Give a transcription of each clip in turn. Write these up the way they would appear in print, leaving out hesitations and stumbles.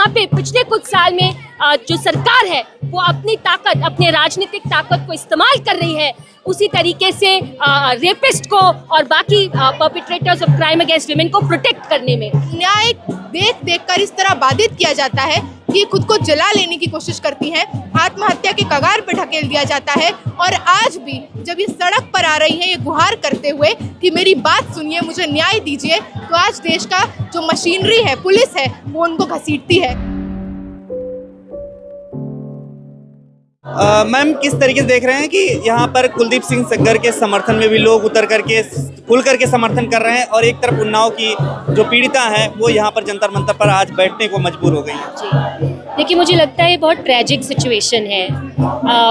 पे पिछले कुछ साल में जो सरकार है वो अपनी ताकत, अपने राजनीतिक ताकत को इस्तेमाल कर रही है, उसी तरीके से रेपिस्ट को और बाकी परपिट्रेटर्स ऑफ क्राइम अगेंस्ट वुमेन को प्रोटेक्ट करने में। न्याय देख देख कर इस तरह बाधित किया जाता है कि खुद को जला लेने की कोशिश करती हैं, आत्महत्या के कगार पर ढकेल दिया जाता है। और आज भी जब ये सड़क पर आ रही हैं ये गुहार करते हुए कि मेरी बात सुनिए, मुझे न्याय दीजिए, तो आज देश का जो मशीनरी है, पुलिस है, वो उनको घसीटती है। मैम, किस तरीके से देख रहे हैं कि यहाँ पर कुलदीप सिंह सेंगर के समर्थन में भी लोग उतर करके खुल करके समर्थन कर रहे हैं और एक तरफ उन्नाव की जो पीड़िता है वो यहाँ पर जंतर मंतर पर आज बैठने को मजबूर हो गई है। देखिए, मुझे लगता है ये बहुत ट्रैजिक सिचुएशन है।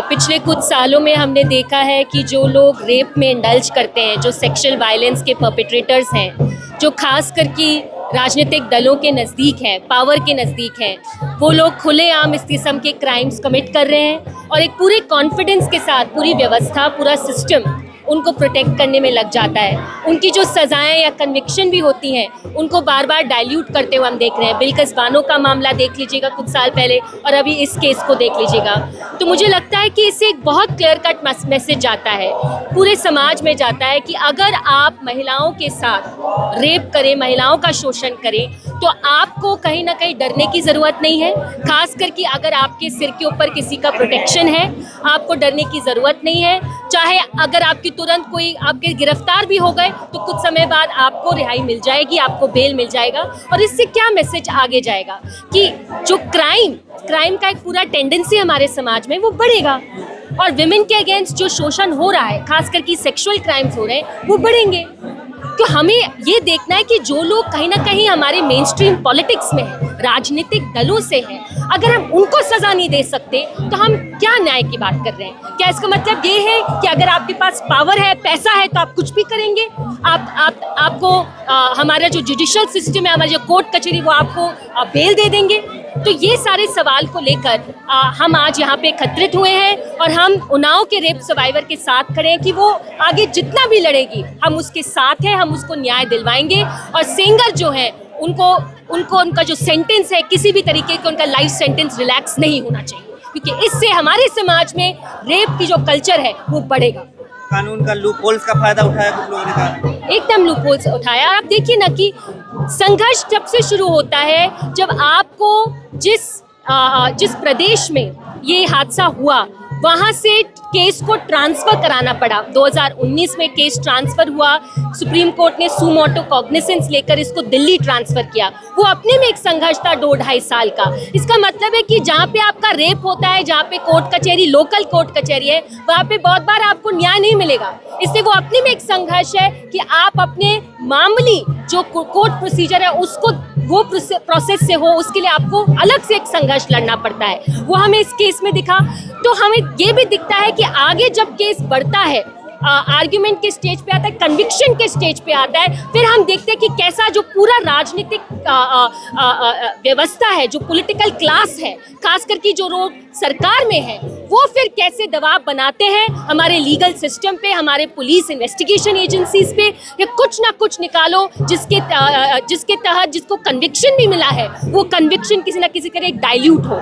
पिछले कुछ सालों में हमने देखा है कि जो लोग रेप में इंडल्ज करते हैं, जो सेक्सुअल वायलेंस के परपिट्रेटर्स हैं, जो खास करके राजनीतिक दलों के नज़दीक हैं, पावर के नज़दीक हैं, वो लोग खुलेआम इस किस्म के क्राइम्स कमिट कर रहे हैं और एक पूरे कॉन्फिडेंस के साथ पूरी व्यवस्था, पूरा सिस्टम उनको प्रोटेक्ट करने में लग जाता है। उनकी जो सज़ाएं या कन्विक्शन भी होती हैं उनको बार बार डाइल्यूट करते हुए हम देख रहे हैं। बिल्किस बानो का मामला देख लीजिएगा कुछ साल पहले, और अभी इस केस को देख लीजिएगा। तो मुझे लगता है कि इससे एक बहुत क्लियर कट मैसेज जाता है, पूरे समाज में जाता है कि अगर आप महिलाओं के साथ रेप करें, महिलाओं का शोषण करें, तो आपको कहीं ना कहीं डरने की ज़रूरत नहीं है। खास करके अगर आपके सिर के ऊपर किसी का प्रोटेक्शन है, आपको डरने की ज़रूरत नहीं है। चाहे अगर आपकी तुरंत कोई आपके गिरफ्तार भी हो गए तो कुछ समय बाद आपको रिहाई मिल जाएगी, आपको बेल मिल जाएगा। और इससे क्या मैसेज आगे जाएगा कि जो क्राइम का एक पूरा टेंडेंसी हमारे समाज में वो बढ़ेगा और विमेन के अगेंस्ट जो शोषण हो रहा है, खास करके सेक्सुअल क्राइम्स हो रहे हैं, वो बढ़ेंगे। तो हमें ये देखना है कि जो लोग कहीं ना कहीं हमारे मेन स्ट्रीम पॉलिटिक्स में हैं, राजनीतिक दलों से हैं, अगर हम उनको सज़ा नहीं दे सकते तो हम क्या न्याय की बात कर रहे हैं? क्या इसका मतलब ये है कि अगर आपके पास पावर है, पैसा है, तो आप कुछ भी करेंगे? आपको हमारा जो जुडिशियल सिस्टम है, हमारी जो कोर्ट कचहरी, वो आपको बेल दे देंगे? तो ये सारे सवाल को लेकर हम आज यहाँ पे एकत्रित हुए हैं और हम उन्नाव के रेप सर्वाइवर के साथ खड़े हैं कि वो आगे जितना भी लड़ेगी हम उसके साथ हैं, हम उसको न्याय दिलवाएंगे। और सेंगर जो है उनका जो सेंटेंस है, किसी भी तरीके का उनका लाइफ सेंटेंस रिलैक्स नहीं होना चाहिए, क्योंकि इससे हमारे समाज में रेप की जो कल्चर है वो बढ़ेगा। कानून का लूप होल्स का फायदा उठाया कुछ लोगों ने कहा, एकदम लूप होल्स उठाया। आप देखिए ना कि संघर्ष जब से शुरू होता है, जब आपको जिस प्रदेश में ये हादसा हुआ वहाँ से केस को ट्रांसफ़र कराना पड़ा। 2019 में केस ट्रांसफ़र हुआ, सुप्रीम कोर्ट ने सुमोटो कॉग्निसेंस लेकर इसको दिल्ली ट्रांसफ़र किया। वो अपने में एक संघर्ष था 2-2.5 साल का। इसका मतलब है कि जहाँ पे आपका रेप होता है, जहाँ पे कोर्ट कचहरी, लोकल कोर्ट कचहरी है, वहाँ पे बहुत बार आपको न्याय नहीं मिलेगा। इसलिए वो अपने में एक संघर्ष है कि आप अपने मामूली जो कोर्ट प्रोसीजर है उसको, वो प्रोसेस से हो, उसके लिए आपको अलग से एक संघर्ष लड़ना पड़ता है। वो हमें इस केस में दिखा। तो हमें ये भी दिखता है कि आगे जब केस बढ़ता है, आर्ग्यूमेंट के स्टेज पे आता है, कन्विक्शन के स्टेज पे आता है, फिर हम देखते हैं कि कैसा जो पूरा राजनीतिक व्यवस्था है, जो पॉलिटिकल क्लास है, खास करके जो लोग सरकार में है, वो फिर कैसे दबाव बनाते हैं हमारे लीगल सिस्टम पे, हमारे पुलिस इन्वेस्टिगेशन एजेंसीज पे, या कुछ ना कुछ निकालो जिसके तहत जिसको कन्विक्शन भी मिला है वो कन्विक्शन किसी ना किसी तरह डाइल्यूट हो।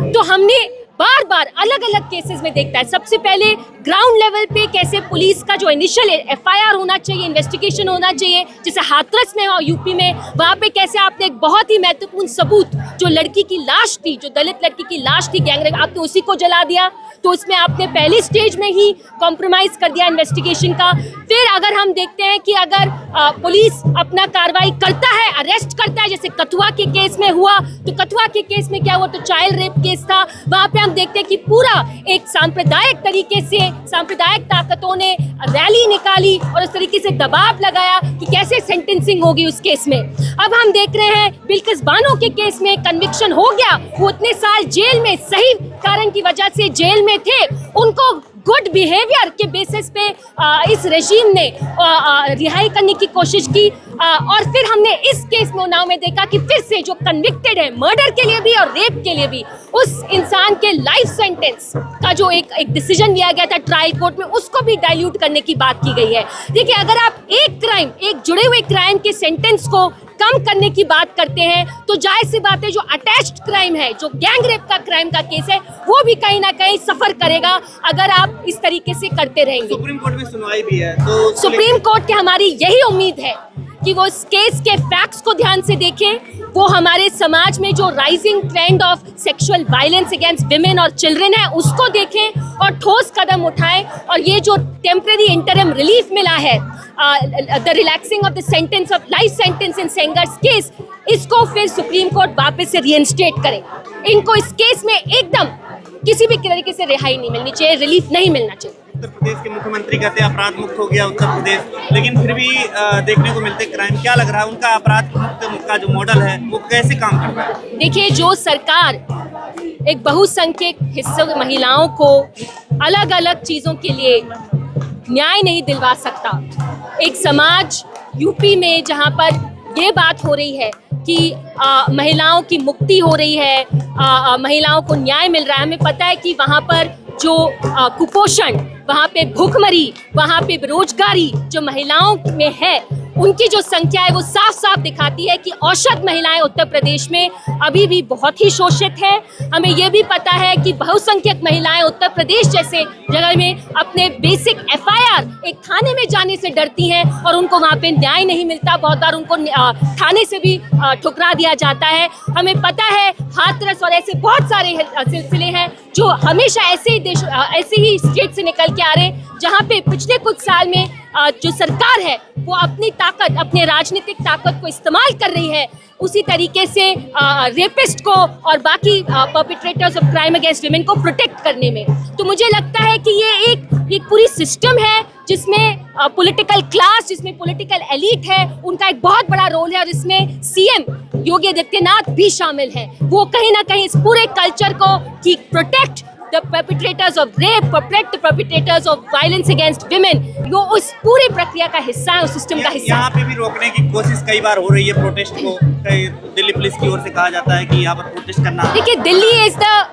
तो हमने बार बार अलग अलग केसेस में देखता है। सबसे पहले ग्राउंड लेवल पे कैसे पुलिस का जो इनिशियल एफआईआर होना चाहिए, इन्वेस्टिगेशन होना चाहिए, जैसे हाथरस में और यूपी में, वहाँ पे कैसे आपने एक बहुत ही महत्वपूर्ण सबूत, जो लड़की की लाश थी, जो दलित लड़की की लाश थी गैंगरेप, आपने उसी को जला दिया। तो उसमें आपने पहली स्टेज में ही कॉम्प्रोमाइज़ कर दिया इन्वेस्टिगेशन का। फिर अगर हम देखते हैं कि अगर पुलिस अपना कार्रवाई करता है, अरेस्ट करता है, जैसे कथुआ के केस में हुआ, तो कथुआ के केस में क्या हुआ, तो चाइल्ड रेप केस था, वहाँ पे हम देखते हैं कि पूरा एक सांप्रदायिक तरीके से सांप्रदायिक ताकतों ने रैली निकाली और उस तरीके से दबाव लगाया कि कैसे सेंटेंसिंग होगी उस केस में। अब हम देख रहे हैं बिल्किस बानो के केस में कन्विक्शन हो गया, वो इतने साल जेल में सही कारण की वजह से जेल में थे, उनको गुड बिहेवियर के बेसिस पे इस रेजीम ने रिहाई करने की कोशिश की। और फिर हमने इस केस में उन्नाव में देखा कि फिर से जो कन्विक्टेड है मर्डर के लिए भी और रेप के लिए भी, उस इंसान के लाइफ सेंटेंस का जो एक डिसीजन लिया गया था ट्रायल कोर्ट में, उसको भी डाइल्यूट करने की बात की गई है। देखिए, अगर आप एक जुड़े हुए क्राइम के सेंटेंस को कम करने की बात करते हैं तो जाहिर सी बात है जो अटैच्ड क्राइम है, जो गैंग रेप का क्राइम का केस है, वो भी कहीं ना कहीं सफर करेगा अगर आप इस तरीके से करते रहेंगे। सुप्रीम कोर्ट में सुनवाई भी है, तो सुप्रीम कोर्ट की हमारी यही उम्मीद है कि वो इस केस के फैक्ट्स को ध्यान से देखें, वो हमारे समाज में जो rising trend of sexual violence against women और चिल्ड्रन है उसको देखें और ठोस कदम उठाएं। और ये जो टेम्परेरी इंटरिम रिलीफ मिला है, the relaxing of the sentence of life sentence in Sengar's case, इसको फिर सुप्रीम कोर्ट वापस से रीइंस्टेट करे। इनको इस केस में एकदम किसी भी तरीके से रिहाई नहीं मिलनी चाहिए, रिलीफ नहीं मिलना चाहिए। उत्तर प्रदेश के मुख्यमंत्री कहते हैं अपराध मुक्त हो गया उत्तर प्रदेश, लेकिन फिर भी देखने को मिलते क्राइम। क्या लग रहा है उनका अपराध मुक्त का जो मॉडल है वो कैसे काम कर रहा है? देखिए, जो सरकार एक बहुसंख्यक हिस्सों महिलाओं को अलग अलग चीज़ों के लिए न्याय नहीं दिलवा सकता, एक समाज यूपी में जहाँ पर ये बात हो रही है कि महिलाओं की मुक्ति हो रही है, महिलाओं को न्याय मिल रहा है, हमें पता है कि वहाँ पर जो कुपोषण, वहाँ पे भूखमरी, वहाँ पे बेरोजगारी जो महिलाओं में है, उनकी जो संख्या है वो साफ साफ दिखाती है कि औसत महिलाएं उत्तर प्रदेश में अभी भी बहुत ही शोषित है। हमें ये भी पता है कि बहुसंख्यक महिलाएं उत्तर प्रदेश जैसे जगह में अपने बेसिक एफआईआर एक थाने में जाने से डरती हैं और उनको वहाँ पे न्याय नहीं मिलता, बहुत बार उनको थाने से भी ठुकरा दिया जाता है। हमें पता है हाथरस और ऐसे बहुत सारे सिलसिले हैं जो हमेशा ऐसे ही स्टेट से निकल के आ रहे हैं, जहाँ पे पिछले कुछ साल में जो सरकार है वो अपनी ताकत, अपने राजनीतिक ताकत को इस्तेमाल कर रही है उसी तरीके से रेपिस्ट को और बाकी परपिट्रेटर्स ऑफ क्राइम अगेंस्ट विमेन को प्रोटेक्ट करने में। तो मुझे लगता है कि ये एक पूरी सिस्टम है जिसमें पॉलिटिकल क्लास, जिसमें पॉलिटिकल एलीट है, उनका एक बहुत बड़ा रोल है और इसमें सीएम योगी आदित्यनाथ भी शामिल हैं। वो कहीं ना कहीं इस पूरे कल्चर को कि protect the perpetrators of rape, protect the perpetrators of violence against women, वो उस पूरी प्रक्रिया का हिस्सा है, उस सिस्टम का हिस्सा है। यहाँ पे भी रोकने की कोशिश कई बार हो रही है प्रोटेस्ट को, दिल्ली पुलिस की ओर से कहा जाता है कि यहाँ पर प्रोटेस्ट करना। देखिए, Delhi is the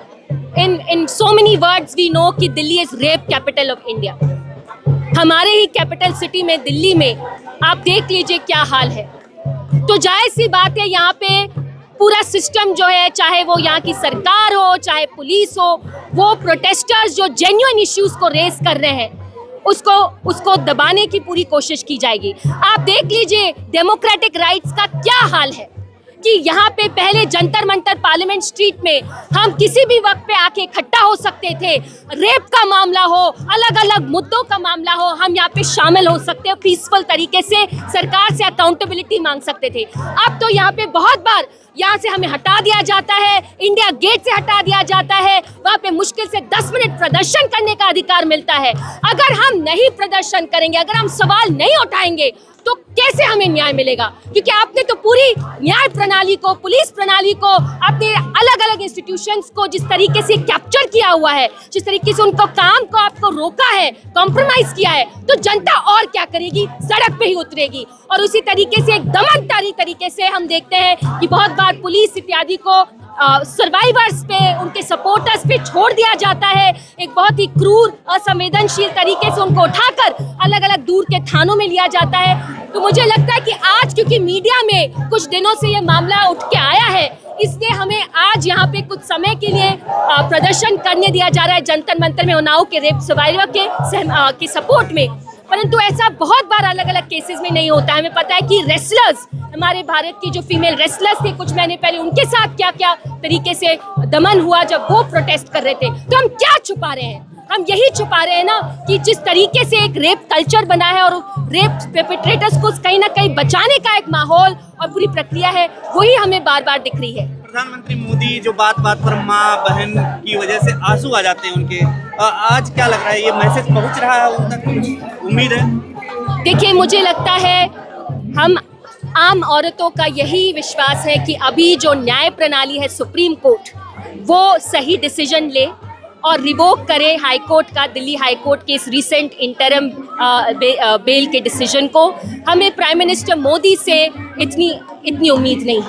in so many words we know कि Delhi is rape capital of India. हमारे ही कैपिटल सिटी में दिल्ली में आप देख लीजिए क्या हाल है। तो जाहिर सी बात है यहाँ पे पूरा सिस्टम जो है, चाहे वो यहाँ की सरकार हो, चाहे पुलिस हो, वो प्रोटेस्टर्स जो जेन्युइन इश्यूज को रेस कर रहे हैं उसको दबाने की पूरी कोशिश की जाएगी। आप देख लीजिए डेमोक्रेटिक राइट्स का क्या हाल है कि यहाँ पे पहले जंतर मंतर पार्लियामेंट स्ट्रीट में हम किसी भी वक्त पे आके इकट्ठा हो सकते थे, रेप का मामला हो, अलग अलग मुद्दों का मामला हो, हम यहाँ पे शामिल हो सकते हो, पीसफुल तरीके से सरकार से अकाउंटेबिलिटी मांग सकते थे। अब तो यहाँ पे बहुत बार यहाँ से हमें हटा दिया जाता है, इंडिया गेट से हटा दिया जाता है, वहाँ पे मुश्किल से 10 मिनट प्रदर्शन करने का अधिकार मिलता है। अगर हम नहीं प्रदर्शन करेंगे, अगर हम सवाल नहीं उठाएंगे तो कैसे हमें न्याय मिलेगा? क्योंकि आपने तो पूरी न्याय प्रणाली को, पुलिस प्रणाली को, अपने अलग अलग इंस्टीट्यूशंस को जिस तरीके से कैप्चर किया हुआ है, जिस तरीके से उनको काम को आपको रोका है, कॉम्प्रोमाइज किया है, तो जनता और क्या करेगी? सड़क पे ही उतरेगी। और उसी तरीके से एक दमनकारी तरीके से हम देखते हैं कि बहुत बार पुलिस इत्यादि को सर्वाइवर्स पे, उनके सपोर्टर्स पे छोड़ दिया जाता है, एक बहुत ही क्रूर, असंवेदनशील तरीके से उनको उठाकर अलग अलग दूर के थानों में लिया जाता है। तो मुझे लगता है कि आज क्योंकि मीडिया में कुछ दिनों से ये मामला उठ के आया है, इसलिए हमें आज यहाँ पे कुछ समय के लिए प्रदर्शन करने दिया जा रहा है जंतर मंतर में उन्नाव के रेप सर्वाइवर के सपोर्ट में। परंतु ऐसा बहुत बार अलग अलग केसेस में नहीं होता है। हमें पता है कि रेसलर्स, हमारे भारत की जो फीमेल रेसलर्स थे कुछ महीने पहले, उनके साथ क्या क्या तरीके से दमन हुआ जब वो प्रोटेस्ट कर रहे थे। तो हम क्या छुपा रहे हैं? हम यही छुपा रहे हैं ना कि जिस तरीके से एक रेप कल्चर बना है और रेप परपेट्रेटर्स को कहीं ना कहीं बचाने का एक माहौल और पूरी प्रक्रिया है, वही हमें बार बार दिख रही है। प्रधानमंत्री मोदी जो बात बात पर माँ बहन की वजह से आंसू आ जाते हैं उनके, आज क्या लग रहा है ये मैसेज पहुंच रहा है उन तक? कुछ उम्मीद है? देखिए, मुझे लगता है हम आम औरतों का यही विश्वास है कि अभी जो न्याय प्रणाली है सुप्रीम कोर्ट, वो सही डिसीजन ले और रिवोक करे हाई कोर्ट का, दिल्ली हाई कोर्ट के इस रिसेंट इंटरम बेल के डिसीजन को। हमें प्राइम मिनिस्टर मोदी से इतनी उम्मीद नहीं।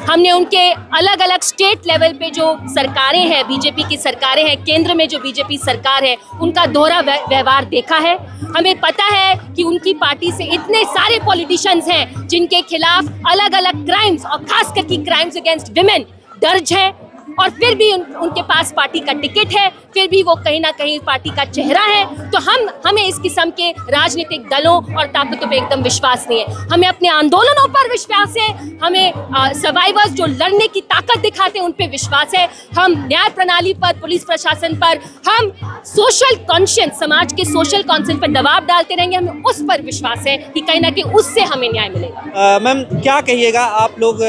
हमने उनके अलग अलग स्टेट लेवल पे जो सरकारें हैं, बीजेपी की सरकारें हैं, केंद्र में जो बीजेपी सरकार है, उनका दोहरा व्यवहार देखा है। हमें पता है कि उनकी पार्टी से इतने सारे पॉलिटिशियंस हैं जिनके खिलाफ अलग अलग क्राइम्स और खास करके क्राइम्स अगेंस्ट विमेन दर्ज है, और फिर भी उनके पास पार्टी का टिकट है, फिर भी वो कहीं ना कहीं पार्टी का चेहरा है। तो हमें इस किस्म के राजनीतिक दलों और ताकतों पे एकदम विश्वास नहीं है। हमें अपने आंदोलनों पर विश्वास है, हमें सर्वाइवर्स जो लड़ने की ताकत दिखाते हैं उन पे विश्वास है, हम न्याय प्रणाली पर, पुलिस प्रशासन पर, हम सोशल कॉन्शियंस, समाज के सोशल कॉन्शियंस पर दबाव डालते रहेंगे। हमें उस पर विश्वास है कि कहीं ना कहीं उससे हमें न्याय मिलेगा। मैम क्या कहिएगा, आप लोग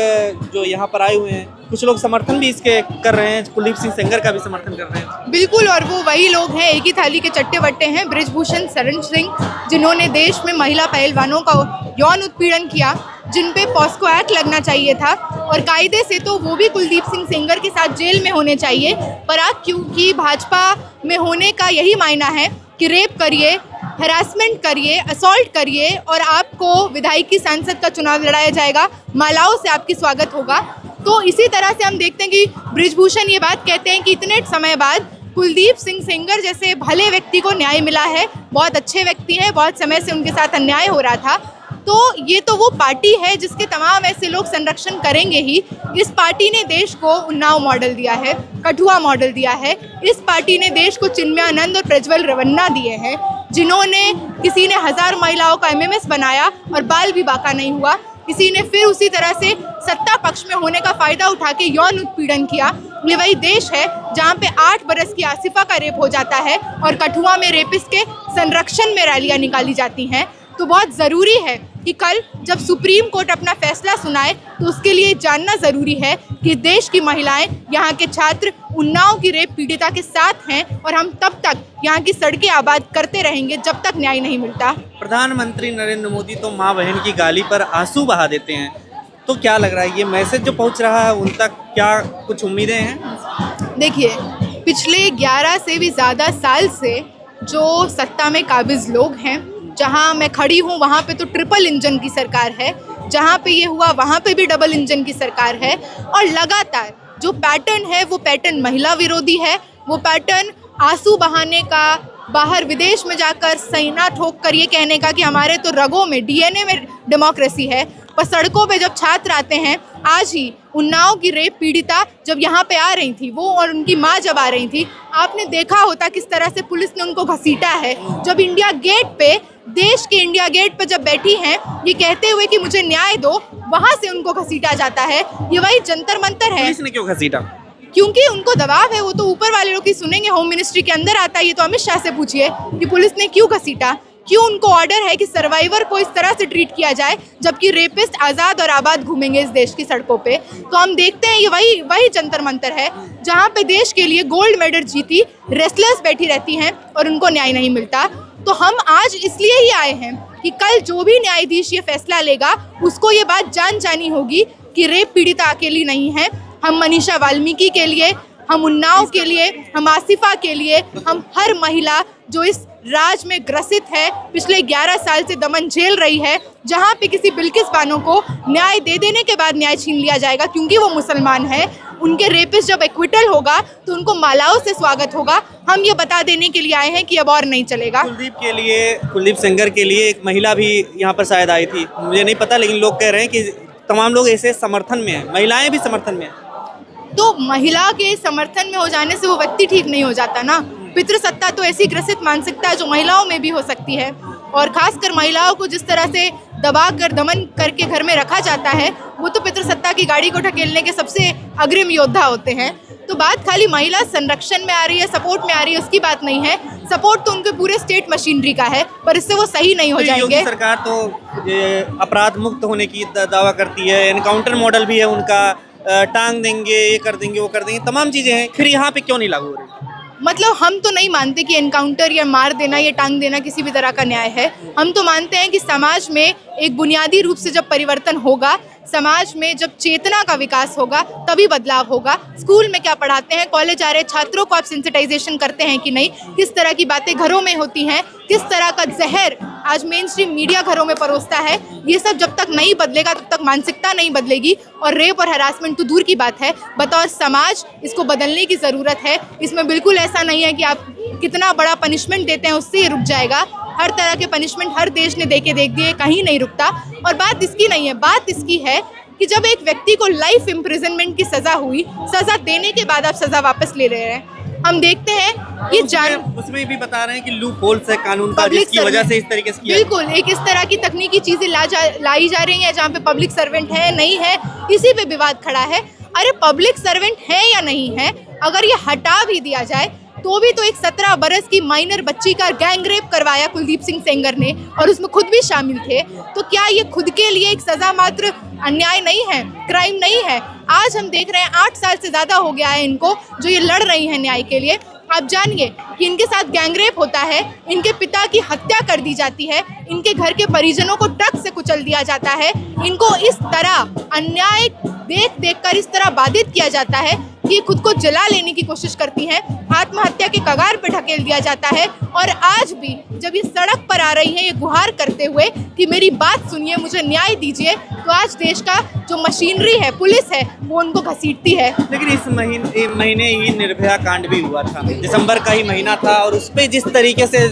जो यहाँ पर आए हुए हैं, कुछ लोग समर्थन भी इसके कर रहे हैं, कुलदीप सिंह सेंगर का भी समर्थन कर रहे हैं। बिल्कुल, और वो वही लोग हैं, एक ही थाली के चट्टे बट्टे हैं, बृजभूषण शरण सिंह, जिन्होंने देश में महिला पहलवानों का यौन उत्पीड़न किया, जिन पे पॉस्को एक्ट लगना चाहिए था, और कायदे से तो वो भी कुलदीप सिंह सेंगर के साथ जेल में होने चाहिए। पर आप क्योंकि भाजपा में होने का यही मायना है कि रेप करिए, हरासमेंट करिए, असॉल्ट करिए, और आपको विधायकी सांसद का चुनाव लड़ाया जाएगा, मालाओं से आपकी स्वागत होगा। तो इसी तरह से हम देखते हैं कि बृजभूषण ये बात कहते हैं कि इतने समय बाद कुलदीप सिंह सेंगर जैसे भले व्यक्ति को न्याय मिला है, बहुत अच्छे व्यक्ति हैं, बहुत समय से उनके साथ अन्याय हो रहा था। तो ये तो वो पार्टी है जिसके तमाम ऐसे लोग संरक्षण करेंगे ही। इस पार्टी ने देश को उन्नाव मॉडल दिया है, कठुआ मॉडल दिया है। इस पार्टी ने देश को चिन्मयानंद और प्रज्वल रवन्ना दिए हैं, जिन्होंने, किसी ने 1000 महिलाओं का MMS बनाया और बाल भी बाका नहीं हुआ, किसी ने फिर उसी तरह से सत्ता पक्ष में होने का फायदा उठा के यौन उत्पीड़न किया। ये वही देश है जहाँ पे 8 बरस की आसिफा का रेप हो जाता है और कठुआ में रेपिस्ट के संरक्षण में रैलियां निकाली जाती हैं। तो बहुत ज़रूरी है कि कल जब सुप्रीम कोर्ट अपना फैसला सुनाए तो उसके लिए जानना ज़रूरी है कि देश की महिलाएं, यहाँ के छात्र उन्नाव की रेप पीड़िता के साथ हैं, और हम तब तक यहाँ की सड़कें आबाद करते रहेंगे जब तक न्याय नहीं मिलता। प्रधानमंत्री नरेंद्र मोदी तो माँ बहन की गाली पर आंसू बहा देते हैं, तो क्या लग रहा है ये मैसेज जो पहुँच रहा है उन तक क्या कुछ उम्मीदें हैं? देखिए, पिछले 11 से भी ज़्यादा साल से जो सत्ता में काबिज लोग हैं, जहाँ मैं खड़ी हूँ वहाँ पे तो ट्रिपल इंजन की सरकार है, जहाँ पे ये हुआ वहाँ पे भी डबल इंजन की सरकार है, और लगातार जो पैटर्न है वो पैटर्न महिला विरोधी है। वो पैटर्न आंसू बहाने का, बाहर विदेश में जाकर सीना ठोक कर ये कहने का कि हमारे तो रगों में, DNA में डेमोक्रेसी है, पर सड़कों पे जब छात्र आते हैं, आज ही उन्नाव की रेप पीड़िता जब यहाँ पे आ रही थी, वो और उनकी माँ जब आ रही थी, आपने देखा होता किस तरह से पुलिस ने उनको घसीटा है। जब इंडिया गेट पे, देश के इंडिया गेट पे जब बैठी हैं ये कहते हुए कि मुझे न्याय दो, वहाँ से उनको घसीटा जाता है। ये वही जंतर मंतर है। पुलिस ने क्यों घसीटा? क्योंकि उनको दबाव है, वो तो ऊपर वाले लोग ही सुनेंगे। होम मिनिस्ट्री के अंदर आता है, ये तो अमित शाह से पूछिए कि पुलिस ने क्यों घसीटा, क्यों उनको ऑर्डर है कि सर्वाइवर को इस तरह से ट्रीट किया जाए, जबकि रेपिस्ट आज़ाद और आबाद घूमेंगे इस देश की सड़कों पे। तो हम देखते हैं ये वही जंतर मंतर है जहाँ पे देश के लिए गोल्ड मेडल जीती रेसलर्स बैठी रहती हैं और उनको न्याय नहीं मिलता। तो हम आज इसलिए ही आए हैं कि कल जो भी न्यायाधीश ये फैसला लेगा उसको ये बात जानी होगी कि रेप पीड़िता अकेली नहीं है। हम मनीषा वाल्मीकि के लिए, हम उन्नाव के लिए, हम आसिफा के लिए, हम हर महिला जो इस राज में ग्रसित है, पिछले 11 साल से दमन झेल रही है, जहाँ पे किसी बिल्किस बानो को न्याय दे देने के बाद न्याय छीन लिया जाएगा क्योंकि वो मुसलमान है, उनके रेपिस्ट जब एक्विटल होगा तो उनको मालाओं से स्वागत होगा। हम ये बता देने के लिए आए हैं कि अब और नहीं चलेगा। कुलदीप सेंगर के लिए एक महिला भी यहाँ पर शायद आई थी, मुझे नहीं पता, लेकिन लोग कह रहे हैं कि तमाम लोग ऐसे समर्थन में हैं, महिलाएं भी समर्थन में हैं। तो महिला के समर्थन में हो जाने से वो व्यक्ति ठीक नहीं हो जाता ना। पितृसत्ता तो ऐसी ग्रसित मानसिकता है जो महिलाओं में भी हो सकती है, और खासकर महिलाओं को जिस तरह से दबा कर, दमन करके घर में रखा जाता है, वो तो पितृसत्ता की गाड़ी को ढकेलने के सबसे अग्रिम योद्धा होते हैं। तो बात खाली महिला संरक्षण में आ रही है, सपोर्ट में आ रही है, उसकी बात नहीं है। सपोर्ट तो उनके पूरे स्टेट मशीनरी का है, पर इससे वो सही नहीं हो जाएंगे। योगी सरकार तो अपराध मुक्त होने की दावा करती है, एनकाउंटर मॉडल भी है उनका, टांग देंगे, ये कर देंगे, वो कर देंगे, तमाम चीज़ें हैं, फिर यहाँ पे क्यों नहीं लागू हो रही? मतलब हम तो नहीं मानते कि एनकाउंटर या मार देना या टांग देना किसी भी तरह का न्याय है। हम तो मानते हैं कि समाज में एक बुनियादी रूप से जब परिवर्तन होगा समाज में जब चेतना का विकास होगा तभी बदलाव होगा। स्कूल में क्या पढ़ाते हैं, कॉलेज आ रहे छात्रों को आप सेंसिटाइजेशन करते हैं कि नहीं, किस तरह की बातें घरों में होती हैं, किस तरह का जहर आज मेन स्ट्रीम मीडिया घरों में परोसता है, ये सब जब तक नहीं बदलेगा तब तक मानसिकता नहीं बदलेगी। और रेप और हरासमेंट तो दूर की बात है, बतौर समाज इसको बदलने की ज़रूरत है। इसमें बिल्कुल ऐसा नहीं है कि आप कितना बड़ा पनिशमेंट देते हैं उससे ये रुक जाएगा। हर तरह के पनिशमेंट हर देश ने देके देख दिए, कहीं नहीं रुकता। और बात इसकी नहीं है, बात इसकी है कि जब एक व्यक्ति को लाइफ इम्प्रिजनमेंट की सज़ा हुई, सज़ा देने के बाद आप सज़ा वापस ले रहे हैं। हम देखते हैं ये उसमें भी बता रहे हैं कि लूप होल्स है कानून का, Public जिसकी वजह से इस तरीके से बिल्कुल एक इस तरह की तकनीकी चीजें लाई जा रही हैं जहाँ पे पब्लिक सर्वेंट है नहीं है, इसी पे विवाद खड़ा है। अरे पब्लिक सर्वेंट है या नहीं है, अगर ये हटा भी दिया जाए तो भी तो एक 17 बरस की माइनर बच्ची का गैंग रेप करवाया कुलदीप सिंह सेंगर ने, और उसमें खुद भी शामिल थे। तो क्या ये खुद के लिए एक सजा मात्र अन्याय नहीं है, क्राइम नहीं है? आज हम देख रहे हैं 8 साल से ज़्यादा हो गया है इनको जो ये लड़ रही हैं न्याय के लिए। आप जानिए कि इनके साथ गैंगरेप होता है, इनके पिता की हत्या कर दी जाती है, इनके घर के परिजनों को ट्रक से कुचल दिया जाता है, इनको इस तरह अन्याय देख देख कर इस तरह बाधित किया जाता है कि खुद को जला लेने की कोशिश करती हैं, आत्महत्या के कगार पर ढकेल दिया जाता है। और आज भी जब ये सड़क पर आ रही हैं ये गुहार करते हुए कि मेरी बात सुनिए, मुझे न्याय दीजिए, तो आज देश का जो मशीनरी है, पुलिस है, वो उनको घसीटती है। लेकिन इस महीने ही निर्भया कांड भी हुआ था, दिसंबर का ही महीना था, और उस पर जिस तरीके से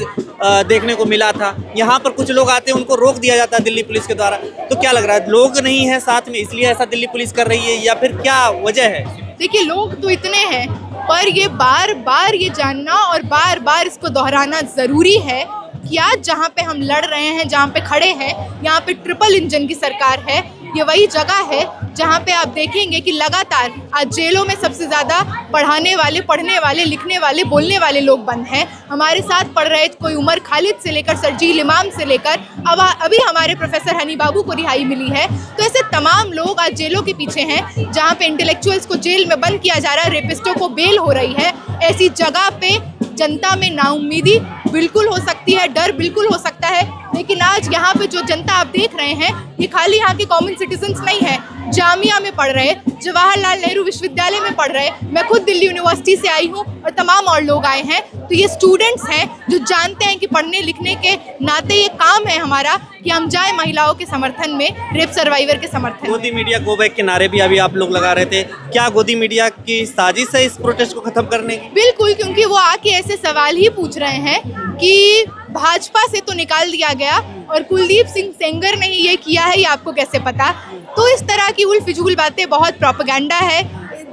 देखने को मिला था, यहाँ पर कुछ लोग आते हैं उनको रोक दिया जाता है दिल्ली पुलिस के द्वारा। तो क्या लग रहा है, लोग नहीं है साथ में इसलिए ऐसा दिल्ली पुलिस कर रही है, या फिर क्या वजह है? देखिए लोग तो इतने हैं, पर ये बार बार ये जानना और बार बार इसको दोहराना ज़रूरी है कि आज जहाँ पे हम लड़ रहे हैं, जहाँ पे खड़े हैं, यहाँ पे ट्रिपल इंजन की सरकार है। ये वही जगह है जहाँ पे आप देखेंगे कि लगातार आज जेलों में सबसे ज़्यादा पढ़ाने वाले, पढ़ने वाले, लिखने वाले, बोलने वाले लोग बंद हैं। हमारे साथ पढ़ रहे कोई उमर खालिद से लेकर सरजील इमाम से लेकर अब अभी हमारे प्रोफेसर हनी बाबू को रिहाई मिली है। तो ऐसे तमाम लोग आज जेलों के पीछे हैं, जहाँ पे इंटेलेक्चुअल्स को जेल में बंद किया जा रहा है, रेपिस्टों को बेल हो रही है। ऐसी जगह पे जनता में नाउम्मीदी बिल्कुल हो सकती है, डर बिल्कुल हो सकता है। लेकिन आज यहाँ पे जो जनता आप देख रहे हैं, ये खाली यहाँ के कॉमन सिटीजन्स नहीं है, जामिया में पढ़ रहे, जवाहरलाल नेहरू विश्वविद्यालय में पढ़ रहे, मैं खुद दिल्ली यूनिवर्सिटी से आई हूँ और तमाम और लोग आए हैं। तो ये स्टूडेंट्स हैं जो जानते हैं कि पढ़ने लिखने के नाते ये काम है हमारा कि हम जाए महिलाओं के समर्थन में, रेप सर्वाइवर के समर्थन में। गोदी मीडिया गो बैक के नारे भी अभी आप लोग लगा रहे थे, क्या गोदी मीडिया की साजिश है इस प्रोटेस्ट को खत्म करने की? बिल्कुल, क्योंकि वो आके ऐसे सवाल ही पूछ रहे हैं कि भाजपा से तो निकाल दिया गया और कुलदीप सिंह सेंगर ने ही ये किया है, ये आपको कैसे पता? तो इस तरह की उल फिजूल बातें बहुत प्रोपेगेंडा है,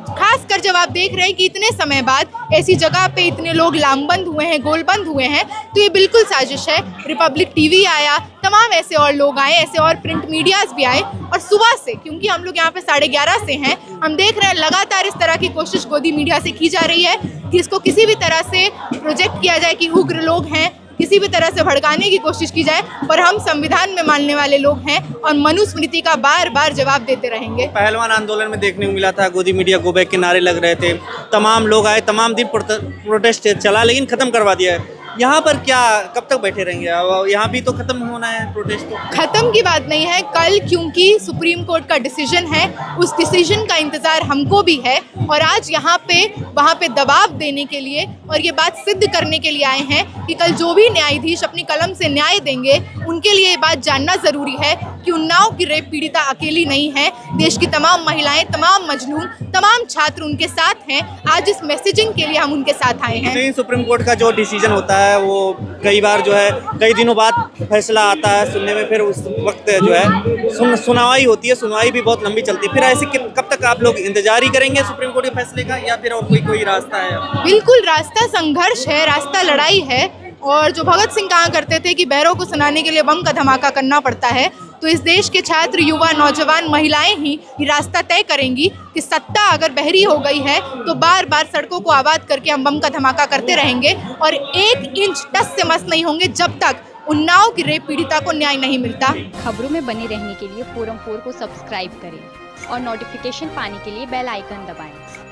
खासकर जब आप देख रहे हैं कि इतने समय बाद ऐसी जगह पे इतने लोग लामबंद हुए हैं, गोलबंद हुए हैं, तो ये बिल्कुल साजिश है। रिपब्लिक टीवी आया, तमाम ऐसे और लोग आए, ऐसे और प्रिंट मीडियाज भी आए, और सुबह से, क्योंकि हम लोग यहाँ पे 11:30 से हैं, हम देख रहे हैं लगातार इस तरह की कोशिश गोदी मीडिया से की जा रही है कि इसको किसी भी तरह से प्रोजेक्ट किया जाए कि उग्र लोग हैं, किसी भी तरह से भड़काने की कोशिश की जाए। पर हम संविधान में मानने वाले लोग हैं और मनुस्मृति का बार बार जवाब देते रहेंगे। पहलवान आंदोलन में देखने को मिला था, गोदी मीडिया गो बैक के नारे लग रहे थे, तमाम लोग आए, तमाम दिन प्रोटेस्ट चला, लेकिन खत्म करवा दिया है। यहाँ पर क्या कब तक बैठे रहेंगे? यहाँ भी तो खत्म होना है प्रोटेस्ट तो। खत्म की बात नहीं है, कल क्योंकि सुप्रीम कोर्ट का डिसीजन है, उस डिसीजन का इंतज़ार हमको भी है, और आज यहाँ पे वहाँ पे दबाव देने के लिए और ये बात सिद्ध करने के लिए आए हैं कि कल जो भी न्यायाधीश अपनी कलम से न्याय देंगे, उनके लिए ये बात जानना ज़रूरी है कि उन्नाव की रेप पीड़िता अकेली नहीं है। देश की तमाम महिलाएं, तमाम मजलूम, तमाम छात्र उनके साथ हैं। आज इस मैसेजिंग के लिए हम उनके साथ आए हैं। सुप्रीम कोर्ट का जो डिसीजन होता है वो कई बार जो है कई दिनों बाद फैसला आता है सुनने में, फिर उस वक्त जो है सुनवाई होती है, सुनवाई भी बहुत लंबी चलती है। फिर ऐसे कब तक आप लोग इंतजार ही करेंगे सुप्रीम कोर्ट के फैसले का, या फिर और कोई रास्ता है? बिल्कुल रास्ता संघर्ष है, रास्ता लड़ाई है। और जो भगत सिंह कहा करते थे कि बैरों को सुनाने के लिए बम का धमाका करना पड़ता है, तो इस देश के छात्र, युवा, नौजवान, महिलाएं ही ये रास्ता तय करेंगी कि सत्ता अगर बहरी हो गई है तो बार बार सड़कों को आबाद करके हम बम का धमाका करते रहेंगे और 1 इंच टस से मस नहीं होंगे जब तक उन्नाव की रेप पीड़िता को न्याय नहीं मिलता। खबरों में बने रहने के लिए फोरम 4 को सब्सक्राइब करें और नोटिफिकेशन पाने के लिए बेल आइकन दबाएं।